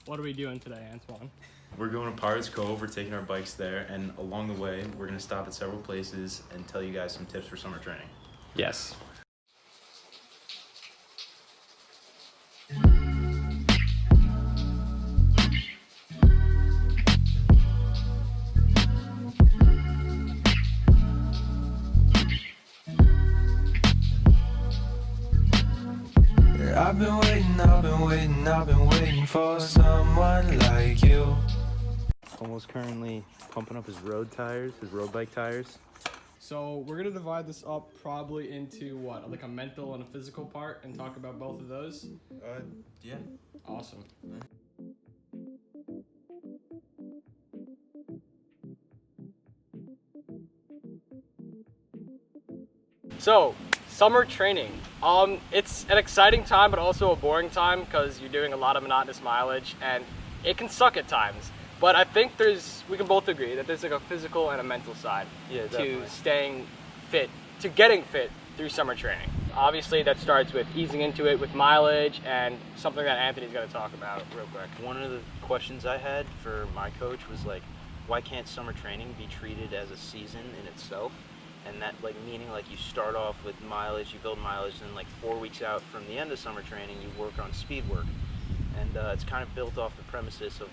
What are we doing today, Antoine? We're going to Pirates Cove. We're taking our bikes there, and along the way, we're going to stop at several places and tell you guys some tips for summer training. Yes. I've been waiting for someone like you. Almost currently pumping up his road bike tires. So we're gonna divide this up probably into what, like a mental and a physical part, and talk about both of those. Yeah. Awesome. So, summer training. It's an exciting time, but also a boring time because you're doing a lot of monotonous mileage, and it can suck at times. But I think we can both agree that there's like a physical and a mental side to staying fit, to getting fit through summer training. Obviously, that starts with easing into it with mileage, and something that Anthony's going to talk about real quick. One of the questions I had for my coach was like, why can't summer training be treated as a season in itself? And that meaning you start off with mileage, you build mileage, and 4 weeks out from the end of summer training, you work on speed work. And it's kind of built off the premises of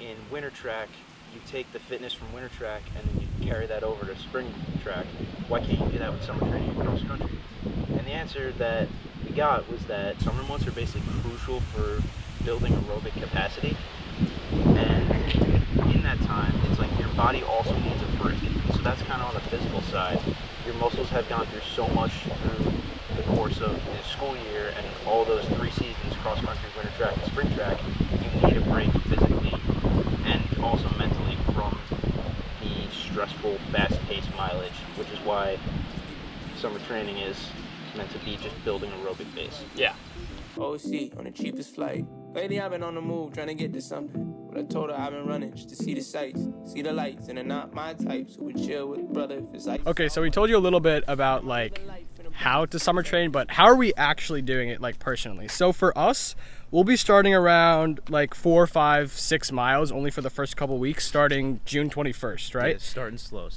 in winter track, you take the fitness from winter track and then you carry that over to spring track. Why can't you do that with summer training and cross country? And the answer that we got was that summer months are basically crucial for building aerobic capacity. And in that time, it's your body also needs a break. So that's kind of on the physical side. Your muscles have gone through so much through the course of the school year and all those 3 seasons, cross country, winter track, and spring track. You need a break physically and also mentally from the stressful, fast-paced mileage, which is why summer training is meant to be just building aerobic base. Yeah. OC on the cheapest flight. Lately I've been on the move trying to get to something. But I told her I've been running just to see the sights, see the lights, and they're not my type. So we chill with brother if it's like. Okay, so we told you a little bit about how to summer train, but how are we actually doing it personally? So for us, we'll be starting around 4, 5, 6 miles only for the first couple weeks, starting June 21st, right? Yeah, starting slow.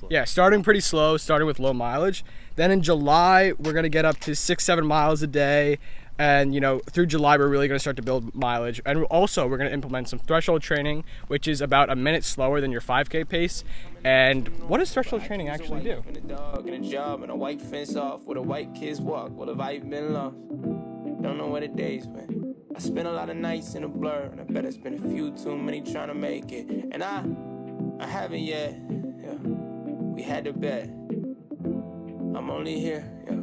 Yeah, starting pretty slow, starting with low mileage. Then in July, we're gonna get up to 6, 7 miles a day. And through July, we're really gonna start to build mileage. And also, we're gonna implement some threshold training, which is about a minute slower than your 5K pace. And what does threshold training actually do? And a dog and a job and a white fence off where the white kids walk. Well, have I been lost? Don't know where the days went. I spent a lot of nights in a blur, and I bet it's been a few too many trying to make it. And I haven't yet. Yeah. We had to bet. I'm only here. Yeah.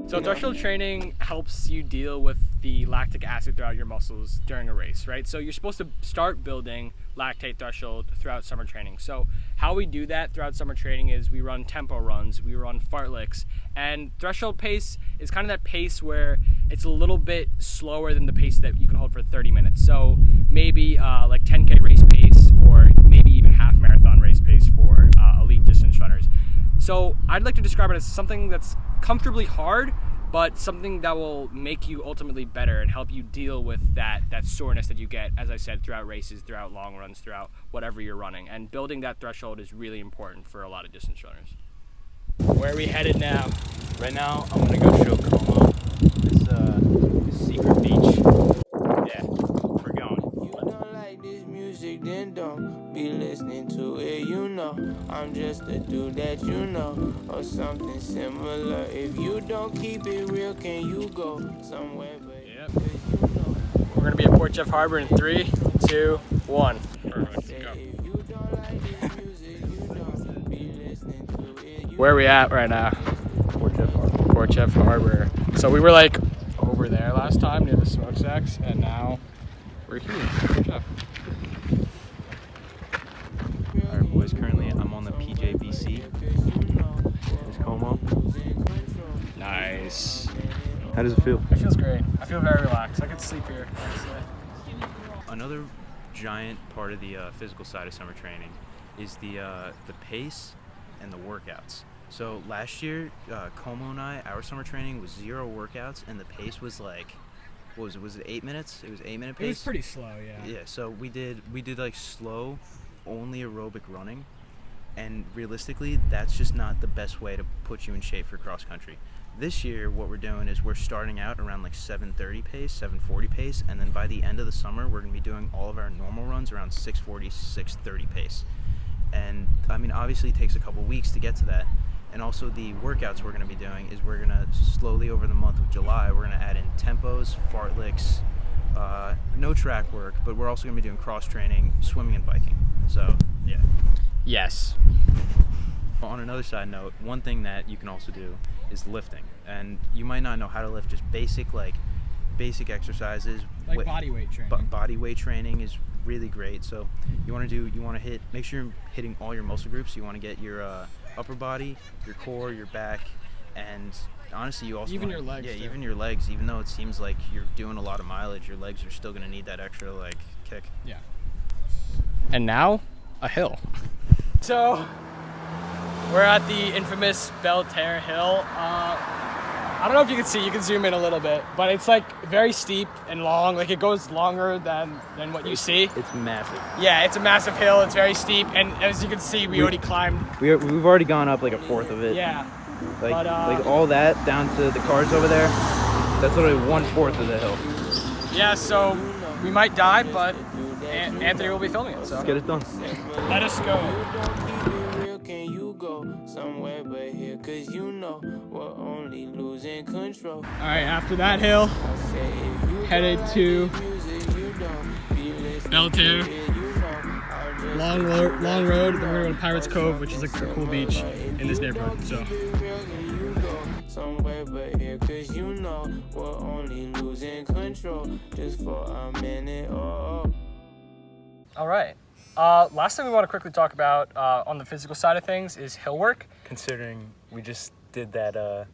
So threshold training helps you deal with the lactic acid throughout your muscles during a race, right? So you're supposed to start building lactate threshold throughout summer training. So how we do that throughout summer training is we run tempo runs, we run fartleks, and threshold pace is kind of that pace where it's a little bit slower than the pace that you can hold for 30 minutes. So maybe 10K race pace, or maybe even half marathon race pace for elite distance runners. So I'd like to describe it as something that's comfortably hard, but something that will make you ultimately better and help you deal with that soreness that you get, as I said, throughout races, throughout long runs, throughout whatever you're running. And building that threshold is really important for a lot of distance runners. Where are we headed now? Right now, I'm gonna go show Komo this secret beach. Yeah, we're going. You don't like this music, then don't be listening to it. I'm just a dude that or something similar. If you don't keep it real, can you go somewhere? Yep. We're gonna be at Port Jeff Harbor in 3, 2, 1. Perfect. Go. Where are we at right now? Port Jeff Harbor. So we were over there last time near the smokestacks, and now we're here. Port Jeff. Alright boys, currently I'm on the PJBC. There's Komo. Nice. How does it feel? It feels great. I feel very relaxed. I could sleep here, honestly. Another giant part of the physical side of summer training is the pace and the workouts. So last year, Komo and I, our summer training was 0 workouts, and the pace was what was it? Was it 8 minutes? It was 8-minute It pace. was pretty slow, yeah. Yeah. So we did like slow, only aerobic running, and realistically, that's just not the best way to put you in shape for cross country. This year, what we're doing is we're starting out around like 7:30 pace, 7:40 pace, and then by the end of the summer, we're gonna be doing all of our normal runs around 6:40, 6:30 pace. And I mean, obviously, it takes a couple weeks to get to that. And also, the workouts we're gonna be doing is we're gonna slowly over the month of July, we're gonna add in tempos, fartleks, no track work, but we're also gonna be doing cross training, swimming, and biking. So yeah. Yes. On another side note, one thing that you can also do is lifting, and you might not know how to lift just basic exercises. Like body weight training. Body weight training is really great. So make sure you're hitting all your muscle groups. You want to get your upper body, your core, your back, and honestly, you also Even your legs, Yeah, too. even your legs. Even though it seems like you're doing a lot of mileage, your legs are still going to need that extra like kick. Yeah. And now, a hill. So, we're at the infamous Belterre Hill. I don't know if you can see, you can zoom in a little bit, but it's like very steep and long, like it goes longer than what you see. It's massive. Yeah, it's a massive hill, it's very steep, and as you can see, we already climbed. We've already gone up like a fourth of it. Yeah. Like, But, like all that down to the cars over there, that's literally 1/4 of the hill. Yeah, so we might die, but Anthony will be filming it, so. Let's get it done. Let us go. Can you go somewhere but here? Cause you know we're only losing control. All right, after that hill, I say if you headed don't to like the music, you don't be listening Belterre. to it, you know, I'll just Long road, then we're going to Pirates Cove, which is a cool beach in this neighborhood, so. you go somewhere but here. Cause you know we're only losing control just for a minute. Oh. All right. Last thing we want to quickly talk about on the physical side of things is hill work. Considering we just did that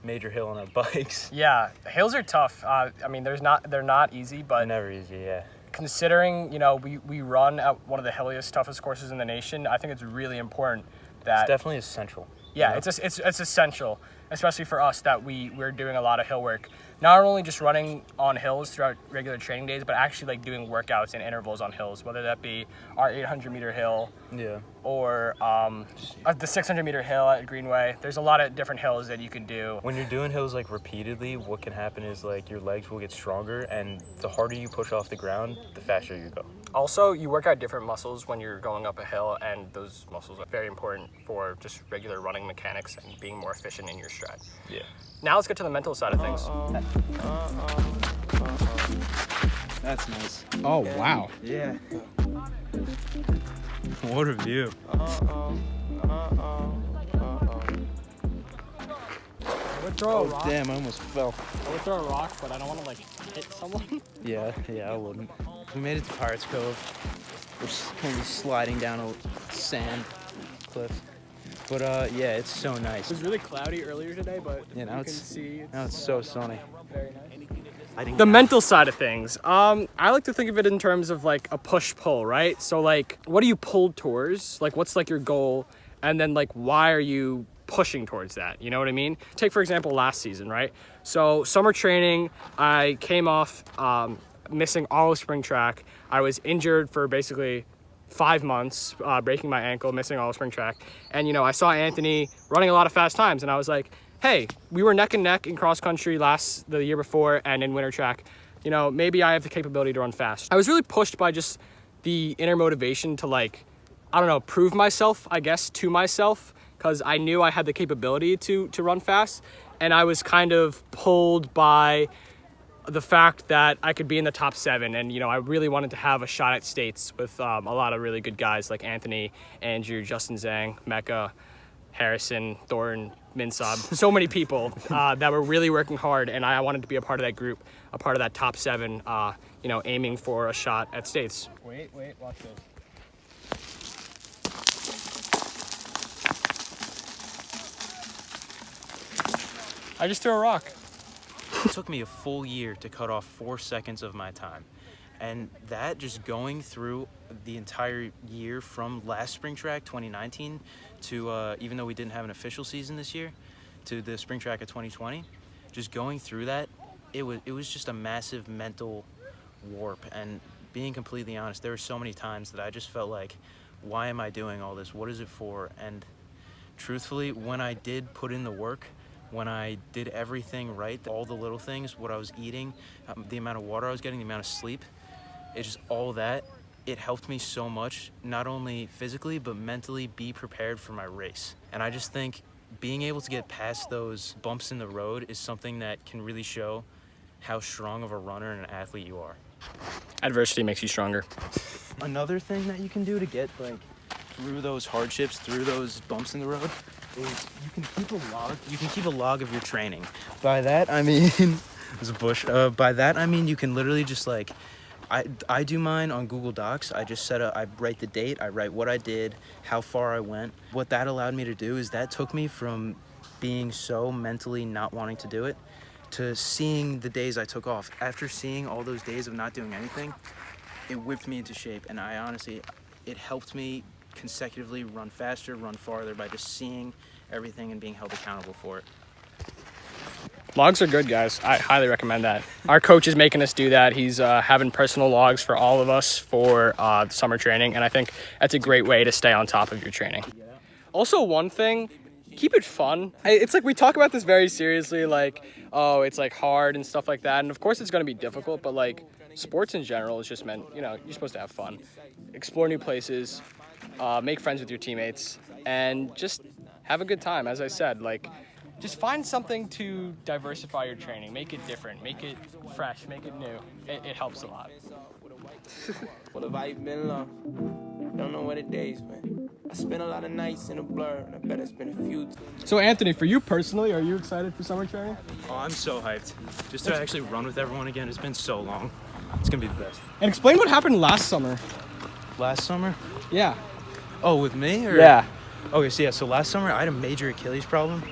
major hill on our bikes. Yeah, hills are tough. I mean, they're not easy, but Never easy, yeah. considering, you know, we run at one of the hilliest, toughest courses in the nation, I think it's really important that It's definitely essential. yeah, it's essential, especially for us that we're doing a lot of hill work. Not only just running on hills throughout regular training days, but actually like doing workouts and intervals on hills, whether that be our 800-meter hill Yeah. or the 600-meter hill at Greenway. There's a lot of different hills that you can do. When you're doing hills like repeatedly, what can happen is like your legs will get stronger, and the harder you push off the ground, the faster you go. Also, you work out different muscles when you're going up a hill, and those muscles are very important for just regular running mechanics and being more efficient in your stride. Yeah. Now let's get to the mental side of things. That's nice. Oh, wow. Yeah. What a view. I would throw a rock. Damn, I almost fell. I would throw a rock, but I don't want to like hit someone. Yeah, I wouldn't. We made it to Pirates Cove. We're currently sliding down a sand cliff. But yeah, it's so It nice. was really cloudy earlier today, but Yeah, now you can it's- see Now it's so sunny. very nice. The The mental side of things. I like to think of it in terms of like a push-pull, right? So like, what are you pulled towards? Like, what's like your goal? And then like, why are you pushing towards that? You know what I mean? Take for example last season, right? So summer training, I came off missing all of spring track. I was injured for basically 5 months, breaking my ankle, missing all of spring track. And you know, I saw Anthony running a lot of fast times, and I was like, hey, we were neck and neck in cross country the year before and in winter track. You know, maybe I have the capability to run fast. I was really pushed by just the inner motivation to like, I don't know, prove myself, I guess, to myself, because I knew I had the capability to run fast. And I was kind of pulled by the fact that I could be in the top 7, and you know, I really wanted to have a shot at states with a lot of really good guys like Anthony, Andrew, Justin Zhang, Mecca, Harrison, Thornton, Minsab, so many people that were really working hard, and I wanted to be a part of that group, a part of that top 7, you know, aiming for a shot at states. Wait, watch this. I just threw a rock. It took me a full year to cut off 4 seconds of my time. And that just going through the entire year from last spring track, 2019, to even though we didn't have an official season this year, to the spring track of 2020, just going through that it was just a massive mental warp. And being completely honest, there were so many times that I just felt like, why am I doing all this? What is it for? And truthfully, when I did put in the work, when I did everything right, all the little things, what I was eating, the amount of water I was getting, the amount of sleep, it's just all that, it helped me so much, not only physically, but mentally be prepared for my race. And I just think being able to get past those bumps in the road is something that can really show how strong of a runner and an athlete you are. Adversity makes you stronger. Another thing that you can do to get like through those hardships, through those bumps in the road, is you can keep a log. You can keep a log of your training. By that I mean there's a bush. By that I mean you can literally just like, I do mine on Google Docs. I just I write the date, I write what I did, how far I went. What that allowed me to do is that took me from being so mentally not wanting to do it to seeing the days I took off. After seeing all those days of not doing anything, it whipped me into shape. And I honestly, it helped me consecutively run faster, run farther by just seeing everything and being held accountable for it. Logs are good, guys. I highly recommend that. Our coach is making us do that. He's having personal logs for all of us for summer training, and I think that's a great way to stay on top of your training. Also, one thing, keep it fun. It's like we talk about this very seriously, like, oh, it's like hard and stuff like that, and of course it's going to be difficult, but like sports in general is just meant, you know, you're supposed to have fun. Explore new places, make friends with your teammates, and just have a good time. As I said, like, just find something to diversify your training. Make it different, make it fresh, make it new. It helps a lot. Well, the vibe been long. Don't know where the days went. I spent a lot of nights in a blur, and I bet it's been a few. So Anthony, for you personally, are you excited for summer training? Oh, I'm so hyped. Just to actually run with everyone again. It's been so long. It's gonna be the best. And explain what happened last summer. Last summer? Yeah. Oh, with me? Or? Yeah. Okay, so last summer I had a major Achilles problem.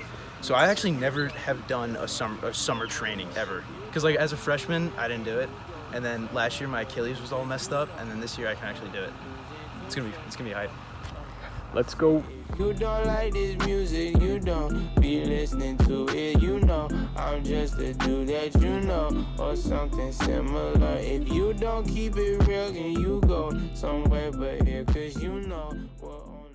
So I actually never have done a summer training ever. Because like as a freshman, I didn't do it. And then last year my Achilles was all messed up, and then this year I can actually do it. It's gonna be hype. Let's go. You don't like this music, you don't be listening to it, you know. I'm just a dude that you know, or something similar. If you don't keep it real, then you go somewhere but here, cause you know we're on